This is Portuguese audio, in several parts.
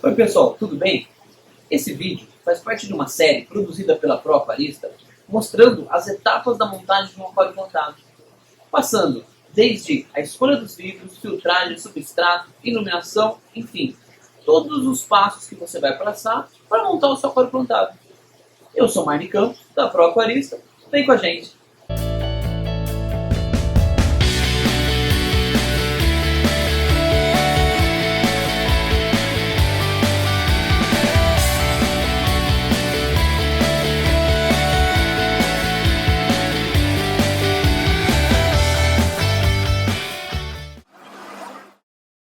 Oi pessoal, tudo bem? Esse vídeo faz parte de uma série produzida pela Pro Aquarista, mostrando as etapas da montagem de um aquário plantado, passando desde a escolha dos vidros, filtragem, substrato, iluminação, enfim, todos os passos que você vai passar para montar o seu aquário plantado. Eu sou Marne Campos, da Pro Aquarista, vem com a gente!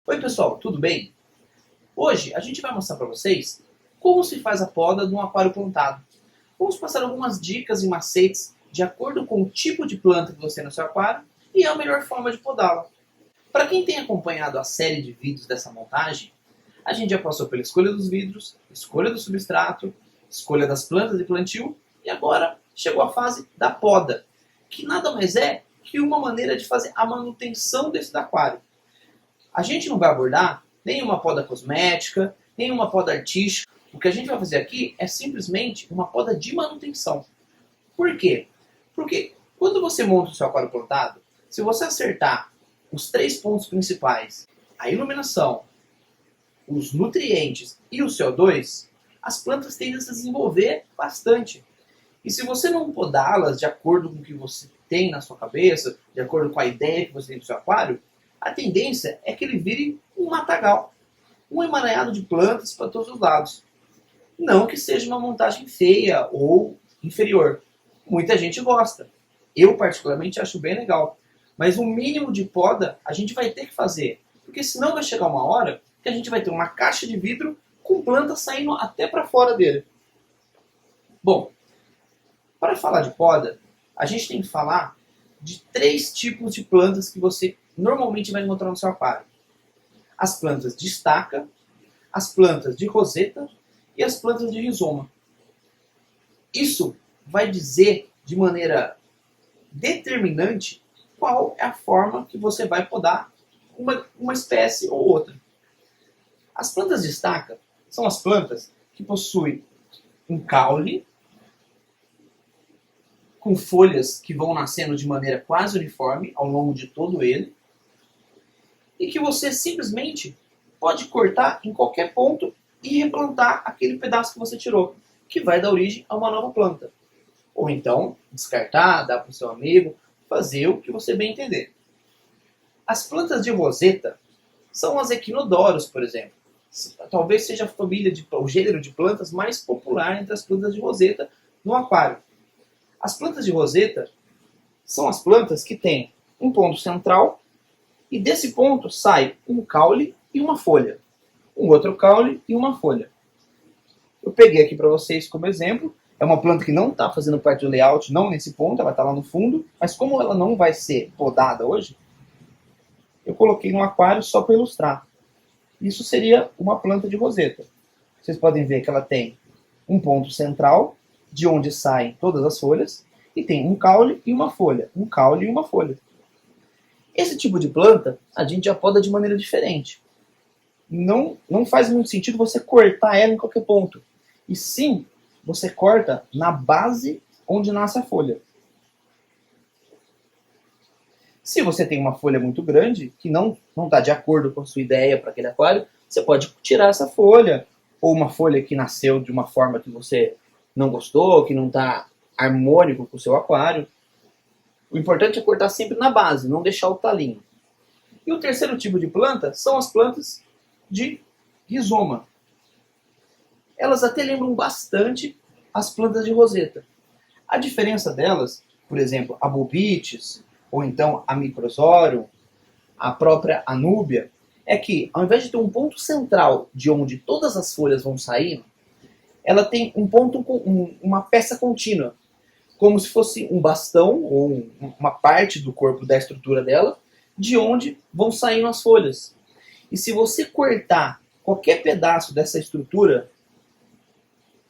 Oi pessoal, tudo bem? Hoje a gente vai mostrar para vocês como se faz a poda de um aquário plantado. Vamos passar algumas dicas e macetes de acordo com o tipo de planta que você tem no seu aquário e a melhor forma de podá-la. Para quem tem acompanhado a série de vídeos dessa montagem, a gente já passou pela escolha dos vidros, escolha do substrato, escolha das plantas de plantio e agora chegou a fase da poda, que nada mais é que uma maneira de fazer a manutenção desse aquário. A gente não vai abordar nenhuma poda cosmética, nenhuma poda artística. O que a gente vai fazer aqui é simplesmente uma poda de manutenção. Por quê? Porque quando você monta o seu aquário plantado, se você acertar os 3 pontos principais, a iluminação, os nutrientes e o CO2, as plantas tendem a se desenvolver bastante. E se você não podá-las de acordo com o que você tem na sua cabeça, de acordo com a ideia que você tem do seu aquário, a tendência é que ele vire um matagal, um emaranhado de plantas para todos os lados. Não que seja uma montagem feia ou inferior. Muita gente gosta. Eu, particularmente, acho bem legal. Mas o mínimo de poda a gente vai ter que fazer. Porque senão vai chegar uma hora que a gente vai ter uma caixa de vidro com plantas saindo até para fora dele. Bom, para falar de poda, a gente tem que falar de 3 tipos de plantas que você normalmente vai encontrar no seu aquário. As plantas de estaca, as plantas de roseta e as plantas de rizoma. Isso vai dizer de maneira determinante qual é a forma que você vai podar uma espécie ou outra. As plantas de estaca são as plantas que possuem um caule com folhas que vão nascendo de maneira quase uniforme ao longo de todo ele e que você simplesmente pode cortar em qualquer ponto e replantar aquele pedaço que você tirou, que vai dar origem a uma nova planta. Ou então, descartar, dar para o seu amigo, fazer o que você bem entender. As plantas de roseta são as equinodoros, por exemplo. Talvez seja o gênero de plantas mais popular entre as plantas de roseta no aquário. As plantas de roseta são as plantas que têm um ponto central e desse ponto sai um caule e uma folha. Um outro caule e uma folha. Eu peguei aqui para vocês como exemplo. É uma planta que não está fazendo parte do layout, não nesse ponto, ela está lá no fundo. Mas como ela não vai ser podada hoje, eu coloquei no aquário só para ilustrar. Isso seria uma planta de roseta. Vocês podem ver que ela tem um ponto central, de onde saem todas as folhas, e tem um caule e uma folha. Um caule e uma folha. Esse tipo de planta, a gente já poda de maneira diferente. Não faz muito sentido você cortar ela em qualquer ponto. E sim, você corta na base onde nasce a folha. Se você tem uma folha muito grande, que não está de acordo com a sua ideia para aquele aquário, você pode tirar essa folha. Ou uma folha que nasceu de uma forma que você não gostou, que não está harmônico com o seu aquário. O importante é cortar sempre na base, não deixar o talinho. E o terceiro tipo de planta são as plantas de rizoma. Elas até lembram bastante as plantas de roseta. A diferença delas, por exemplo, a Bobites, ou então a Microsorium, a própria Anúbia, é que ao invés de ter um ponto central de onde todas as folhas vão sair, ela tem um ponto, uma peça contínua, como se fosse um bastão ou uma parte do corpo da estrutura dela, de onde vão saindo as folhas. E se você cortar qualquer pedaço dessa estrutura,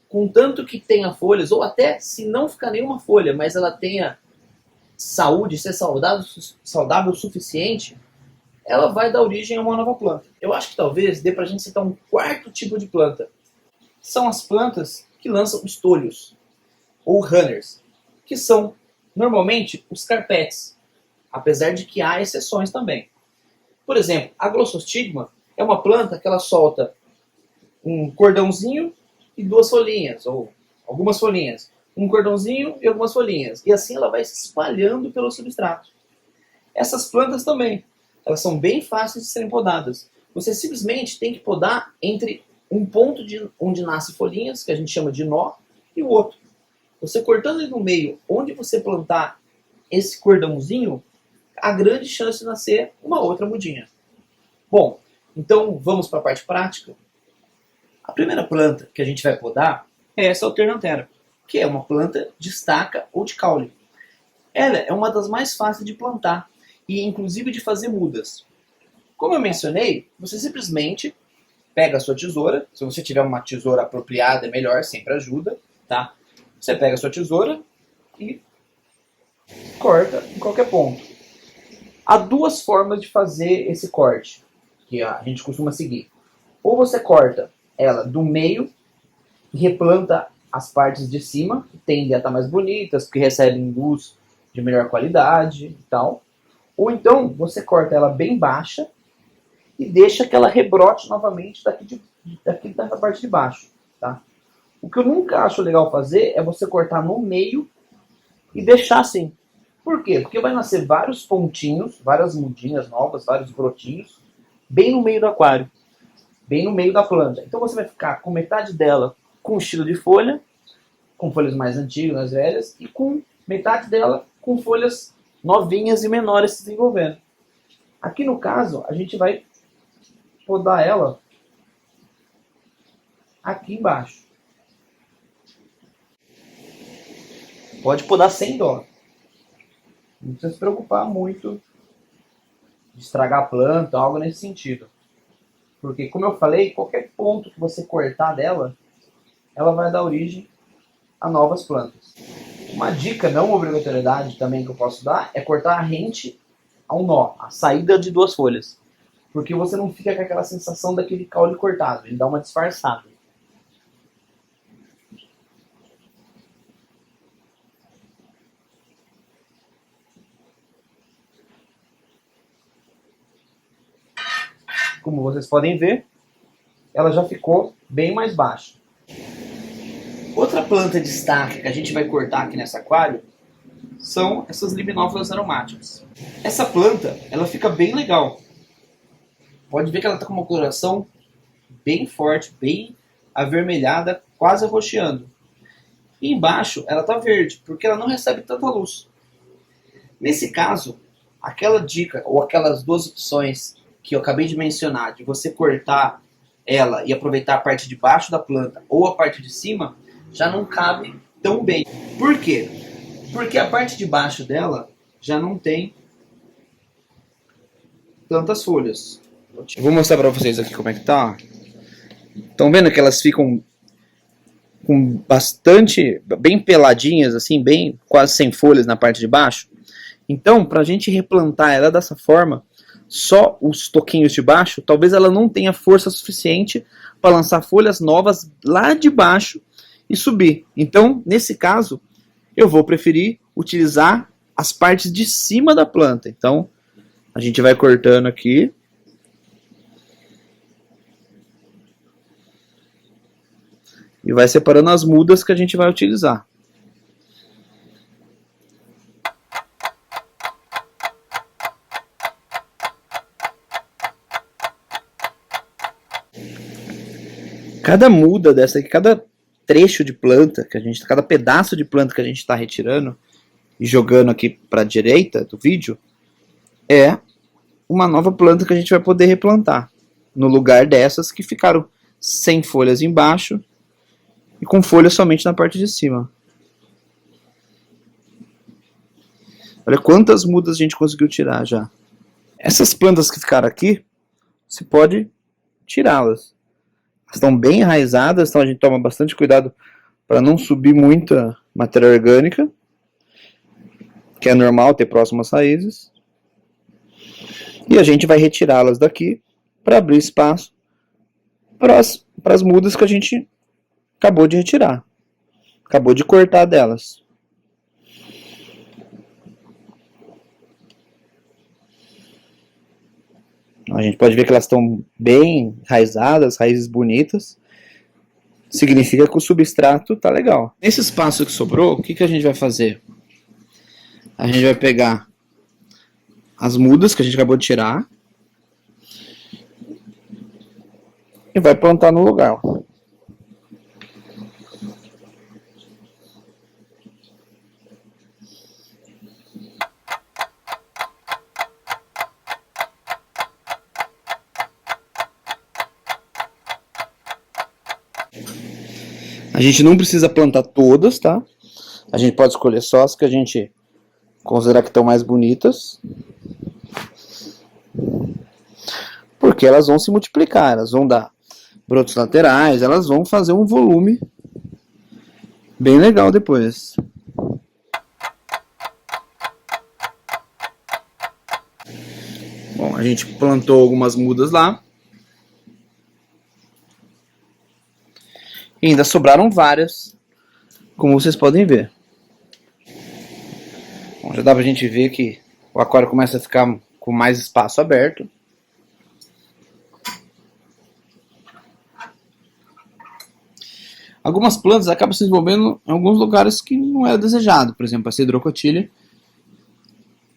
contanto que tenha folhas, ou até se não ficar nenhuma folha, mas ela tenha saúde, ser saudável o suficiente, ela vai dar origem a uma nova planta. Eu acho que talvez dê pra gente citar um quarto tipo de planta. São as plantas que lançam estolhos, ou runners, que são normalmente os carpetes, apesar de que há exceções também. Por exemplo, a Glossostigma é uma planta que ela solta um cordãozinho e duas folhinhas, ou algumas folhinhas. Um cordãozinho e algumas folhinhas. E assim ela vai se espalhando pelo substrato. Essas plantas também, elas são bem fáceis de serem podadas. Você simplesmente tem que podar entre um ponto onde nasce folhinhas, que a gente chama de nó, e o outro. Você cortando ele no meio, onde você plantar esse cordãozinho, há grande chance de nascer uma outra mudinha. Bom, então vamos para a parte prática. A primeira planta que a gente vai podar é essa alternanthera, que é uma planta de estaca ou de caule. Ela é uma das mais fáceis de plantar e inclusive de fazer mudas. Como eu mencionei, você simplesmente pega a sua tesoura, se você tiver uma tesoura apropriada é melhor, sempre ajuda, tá? Você pega a sua tesoura e corta em qualquer ponto. Há duas formas de fazer esse corte, que a gente costuma seguir. Ou você corta ela do meio e replanta as partes de cima, que tendem a estar mais bonitas, porque recebem luz de melhor qualidade e tal. Ou então você corta ela bem baixa e deixa que ela rebrote novamente daqui dessa parte de baixo. Tá? O que eu nunca acho legal fazer é você cortar no meio e deixar assim. Por quê? Porque vai nascer vários pontinhos, várias mudinhas novas, vários brotinhos, bem no meio do aquário, bem no meio da planta. Então você vai ficar com metade dela com estilo de folha, com folhas mais antigas, mais velhas, e com metade dela com folhas novinhas e menores se desenvolvendo. Aqui no caso, a gente vai podar ela aqui embaixo. Pode podar sem dó. Não precisa se preocupar muito de estragar a planta, algo nesse sentido. Porque, como eu falei, qualquer ponto que você cortar dela, ela vai dar origem a novas plantas. Uma dica, não uma obrigatoriedade também que eu posso dar, é cortar rente ao nó, a saída de duas folhas. Porque você não fica com aquela sensação daquele caule cortado, ele dá uma disfarçada. Como vocês podem ver, ela já ficou bem mais baixa. Outra planta de destaque que a gente vai cortar aqui nesse aquário são essas limnófilas aromáticas. Essa planta, ela fica bem legal. Pode ver que ela está com uma coloração bem forte, bem avermelhada, quase roxeando. E embaixo ela está verde, porque ela não recebe tanta luz. Nesse caso, aquela dica ou aquelas duas opções que eu acabei de mencionar, de você cortar ela e aproveitar a parte de baixo da planta ou a parte de cima, já não cabe tão bem. Por quê? Porque a parte de baixo dela já não tem tantas folhas. Eu vou mostrar para vocês aqui como é que tá. Estão vendo que elas ficam com bastante, bem peladinhas, assim, bem quase sem folhas na parte de baixo? Então, para a gente replantar ela dessa forma, só os toquinhos de baixo, talvez ela não tenha força suficiente para lançar folhas novas lá de baixo e subir. Então, nesse caso, eu vou preferir utilizar as partes de cima da planta. Então, a gente vai cortando aqui. E vai separando as mudas que a gente vai utilizar. Cada muda dessa aqui, cada trecho de planta que a gente, cada pedaço de planta que a gente está retirando e jogando aqui para a direita do vídeo é uma nova planta que a gente vai poder replantar no lugar dessas que ficaram sem folhas embaixo e com folhas somente na parte de cima. Olha quantas mudas a gente conseguiu tirar já. Essas plantas que ficaram aqui, você pode tirá-las. Estão bem enraizadas, então a gente toma bastante cuidado para não subir muita matéria orgânica, que é normal ter próximas raízes. E a gente vai retirá-las daqui para abrir espaço para as mudas que a gente acabou de retirar. Acabou de cortar delas. A gente pode ver que elas estão bem enraizadas, raízes bonitas. Significa que o substrato tá legal. Nesse espaço que sobrou, o que a gente vai fazer? A gente vai pegar as mudas que a gente acabou de tirar e vai plantar no lugar. A gente não precisa plantar todas, tá? A gente pode escolher só as que a gente considerar que estão mais bonitas. Porque elas vão se multiplicar, elas vão dar brotos laterais, elas vão fazer um volume bem legal depois. Bom, a gente plantou algumas mudas lá. E ainda sobraram várias, como vocês podem ver. Bom, já dá pra gente ver que o aquário começa a ficar com mais espaço aberto. Algumas plantas acabam se desenvolvendo em alguns lugares que não é desejado. Por exemplo, a Cedrocotilha,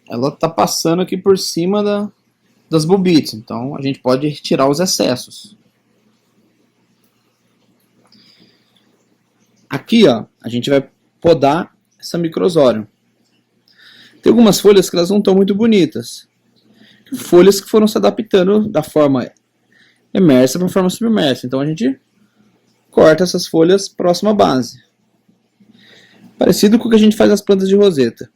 ela está passando aqui por cima das bulbites. Então a gente pode retirar os excessos. Aqui, ó, a gente vai podar essa microsório. Tem algumas folhas que elas não estão muito bonitas. Folhas que foram se adaptando da forma emersa para a forma submersa. Então a gente corta essas folhas próximo à base. Parecido com o que a gente faz nas plantas de roseta.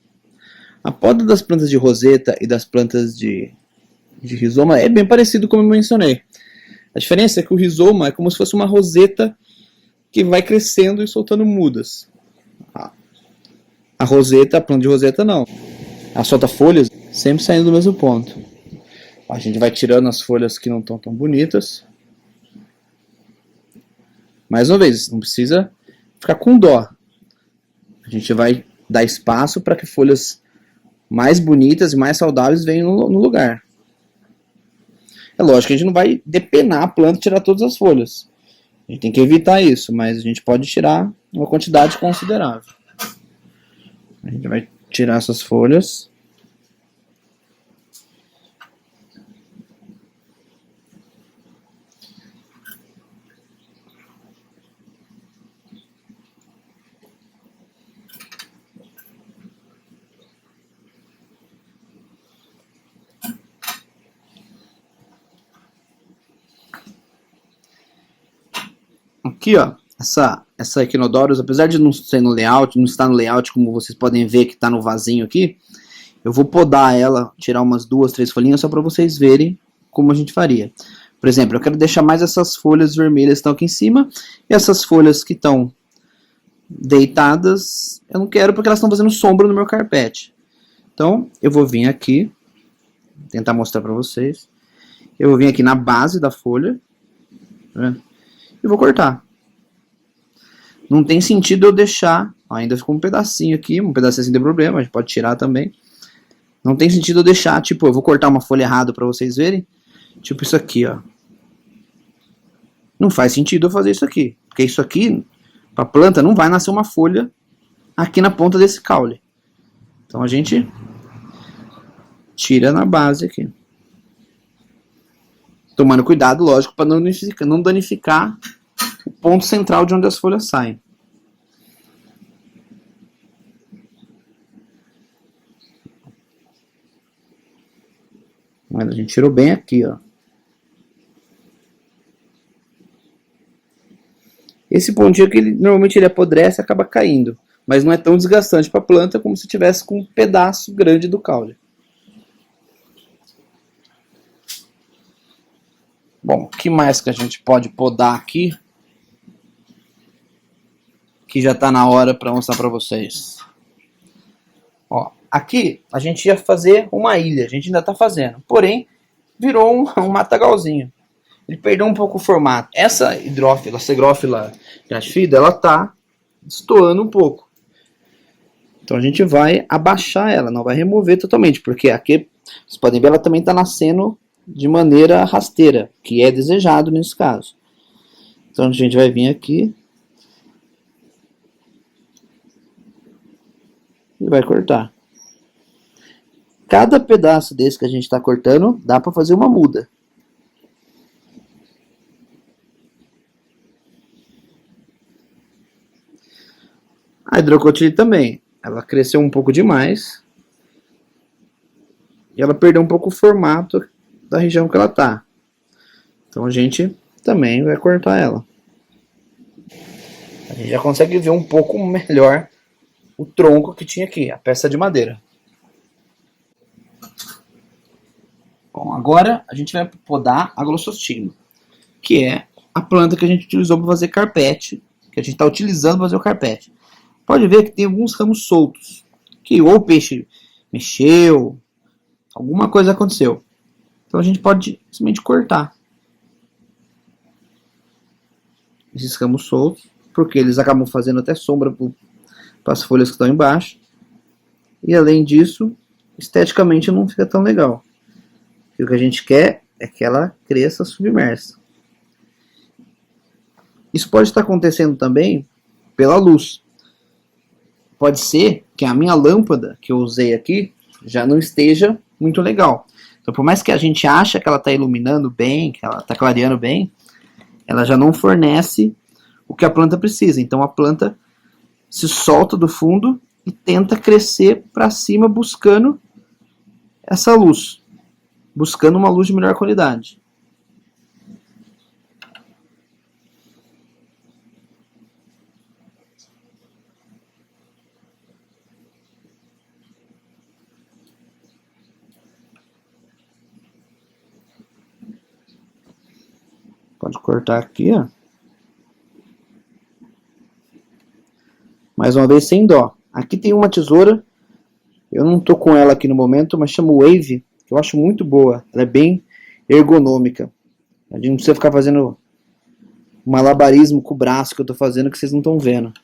A poda das plantas de roseta e das plantas de rizoma é bem parecido como eu mencionei. A diferença é que o rizoma é como se fosse uma roseta que vai crescendo e soltando mudas. A roseta, a planta de roseta não. Ela solta folhas sempre saindo do mesmo ponto. A gente vai tirando as folhas que não estão tão bonitas. Mais uma vez, não precisa ficar com dó. A gente vai dar espaço para que folhas mais bonitas e mais saudáveis venham no lugar. É lógico que a gente não vai depenar a planta e tirar todas as folhas. A gente tem que evitar isso, mas a gente pode tirar uma quantidade considerável. A gente vai tirar essas folhas. Aqui, ó, essa Equinodorus, apesar de não ser no layout, não estar no layout como vocês podem ver que está no vasinho aqui, eu vou podar ela, tirar umas 2, 3 folhinhas só para vocês verem como a gente faria. Por exemplo, eu quero deixar mais essas folhas vermelhas que estão aqui em cima, e essas folhas que estão deitadas, eu não quero porque elas estão fazendo sombra no meu carpete. Então, eu vou vir aqui, tentar mostrar para vocês, eu vou vir aqui na base da folha, né, e vou cortar. Não tem sentido eu deixar, ó, ainda ficou um pedacinho aqui, um pedacinho sem ter problema, a gente pode tirar também. Não tem sentido eu deixar, tipo, eu vou cortar uma folha errada para vocês verem, tipo isso aqui, ó. Não faz sentido eu fazer isso aqui, porque isso aqui, para a planta, não vai nascer uma folha aqui na ponta desse caule. Então a gente tira na base aqui. Tomando cuidado, lógico, para não danificar o ponto central de onde as folhas saem. Mas a gente tirou bem aqui, ó. Esse pontinho aqui, normalmente ele apodrece e acaba caindo. Mas não é tão desgastante para a planta como se tivesse com um pedaço grande do caule. Bom, o que mais que a gente pode podar aqui? Que já está na hora para mostrar para vocês. Ó, aqui a gente ia fazer uma ilha, a gente ainda está fazendo. Porém, virou um matagalzinho. Ele perdeu um pouco o formato. Essa hidrófila, segrófila gratifida, ela tá destoando um pouco. Então a gente vai abaixar ela, não vai remover totalmente, porque aqui, vocês podem ver, ela também está nascendo de maneira rasteira, que é desejado nesse caso. Então a gente vai vir aqui e vai cortar. Cada pedaço desse que a gente está cortando, dá para fazer uma muda. A hidrocotile também, ela cresceu um pouco demais e ela perdeu um pouco o formato da região que ela está. Então a gente também vai cortar ela. A gente já consegue ver um pouco melhor o tronco que tinha aqui, a peça de madeira. Bom, agora a gente vai podar a Glossostigma, que é a planta que a gente utilizou para fazer carpete, que a gente está utilizando para fazer o carpete. Pode ver que tem alguns ramos soltos, que ou o peixe mexeu, alguma coisa aconteceu. Então a gente pode simplesmente cortar esses ramos soltos, porque eles acabam fazendo até sombra para as folhas que estão embaixo. E além disso, esteticamente não fica tão legal. E o que a gente quer é que ela cresça submersa. Isso pode estar acontecendo também pela luz. Pode ser que a minha lâmpada que eu usei aqui já não esteja muito legal. Então, por mais que a gente ache que ela está iluminando bem, que ela está clareando bem, ela já não fornece o que a planta precisa. Então, a planta se solta do fundo e tenta crescer para cima buscando essa luz, buscando uma luz de melhor qualidade. Pode cortar aqui, ó. Mais uma vez sem dó. Aqui tem uma tesoura, eu não tô com ela aqui no momento, mas chama Wave, que eu acho muito boa. Ela é bem ergonômica. A gente não precisa ficar fazendo malabarismo com o braço que eu tô fazendo que vocês não estão vendo.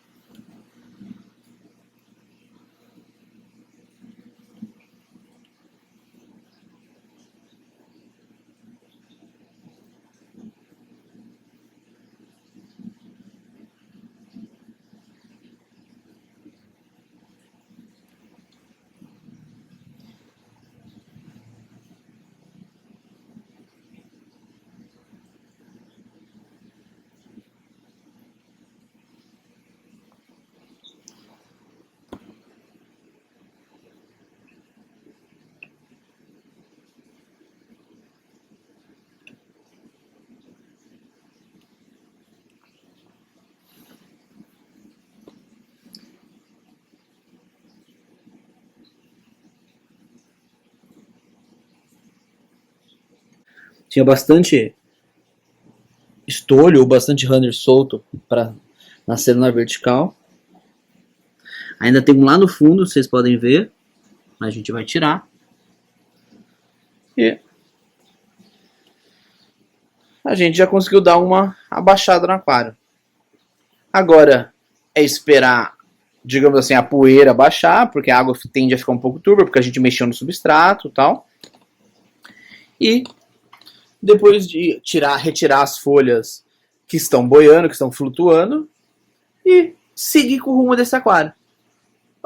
Tinha bastante estolho ou bastante runner solto para nascer na vertical. Ainda tem um lá no fundo, vocês podem ver. A gente vai tirar. E a gente já conseguiu dar uma abaixada no aquário. Agora é esperar, digamos assim, a poeira baixar, porque a água tende a ficar um pouco turva, porque a gente mexeu no substrato e tal. E depois de retirar as folhas que estão boiando, que estão flutuando, e seguir com o rumo desse aquário.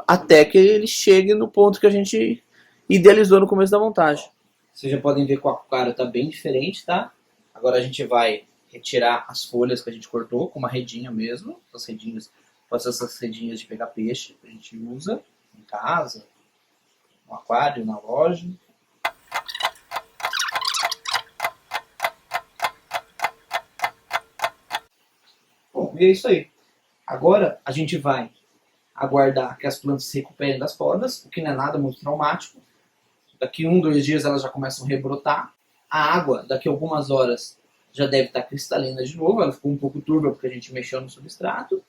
Até que ele chegue no ponto que a gente idealizou no começo da montagem. Vocês já podem ver que o aquário está bem diferente, tá? Agora a gente vai retirar as folhas que a gente cortou com uma redinha mesmo. Essas redinhas, pode ser essas redinhas de pegar peixe que a gente usa em casa, no aquário, na loja. Bom, e é isso aí. Agora a gente vai aguardar que as plantas se recuperem das podas, o que não é nada muito traumático. Daqui 1, 2 dias elas já começam a rebrotar. A água, daqui a algumas horas, já deve estar cristalina de novo. Ela ficou um pouco turva porque a gente mexeu no substrato.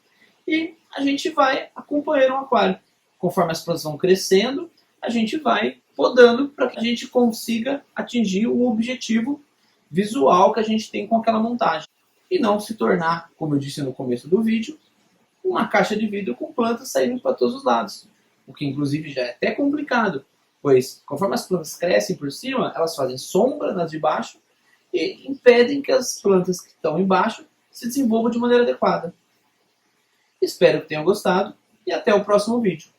E a gente vai acompanhar o aquário. Conforme as plantas vão crescendo, a gente vai podando para que a gente consiga atingir o objetivo visual que a gente tem com aquela montagem. E não se tornar, como eu disse no começo do vídeo, uma caixa de vidro com plantas saindo para todos os lados. O que inclusive já é até complicado, pois conforme as plantas crescem por cima, elas fazem sombra nas de baixo e impedem que as plantas que estão embaixo se desenvolvam de maneira adequada. Espero que tenham gostado e até o próximo vídeo.